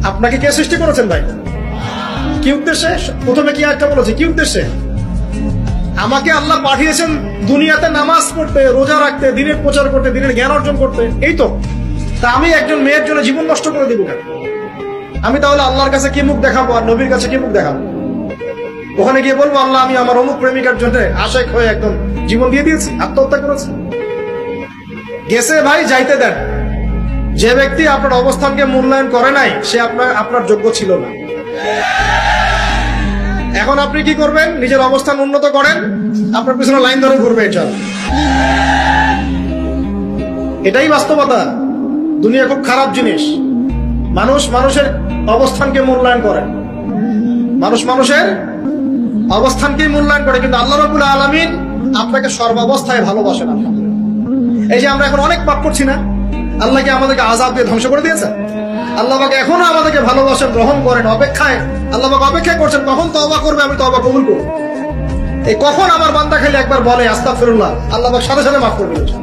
আপনাকে কে সৃষ্টি করেছেন ভাই? কি উদ্দেশ্যে? প্রথমে কি একটা বলেছে, কি উদ্দেশ্যে? আমাকে আল্লাহ পাঠিয়েছেন দুনিয়াতে নামাজ পড়তে, রোজা রাখতে, দিনের প্রচার করতে, দিনের জ্ঞান অর্জন করতে, এই তো। তা আমি একজন মেয়ের জন্য জীবন নষ্ট করে দিব কেন? আমি তাহলে আল্লাহর কাছে কি মুখ দেখাবো আর নবীর কাছে কি মুখ দেখাবো? ওখানে গিয়ে বলবো আল্লাহ আমি আমার অমুক প্রেমিকার জন্য আশেক হয়ে একদম জীবন দিয়ে দিয়েছি, আত্মহত্যা করেছি। গেছে ভাই, যাইতে দেন। যে ব্যক্তি আপনার অবস্থানকে মূল্যায়ন করে নাই সে আপনার যোগ্য ছিল না। এখন আপনি কি করবেন? নিজের অবস্থান উন্নত করেন, আপনার পিছনে লাইন ধরে ঘুরবে। এটাই বাস্তবতা। দুনিয়া খুব খারাপ জিনিস। মানুষ মানুষের অবস্থানকে মূল্যায়ন করে, মানুষ মানুষের অবস্থানকে মূল্যায়ন করে, কিন্তু আল্লাহ রাব্বুল আলামিন আপনাকে সর্বাবস্থায় ভালোবাসেন। এই যে আমরা এখন অনেক পাপ করছি না, আল্লাহ কি আমাদেরকে আযাব দিয়ে ধ্বংস করে দিয়েছে? আল্লাহ পাক এখনো আমাদেরকে ভালোবাসেন, গ্রহণ করেন, অপেক্ষায়। আল্লাহ পাক অপেক্ষা করছেন কখন তওবা করবে, আমি তওবা কবুল করব। এই কখন আমার বান্দা খালি একবার বলে আস্তাগফিরুল্লাহ, আল্লাহ পাক সাথে সাথে মাফ করে দিয়েছেন।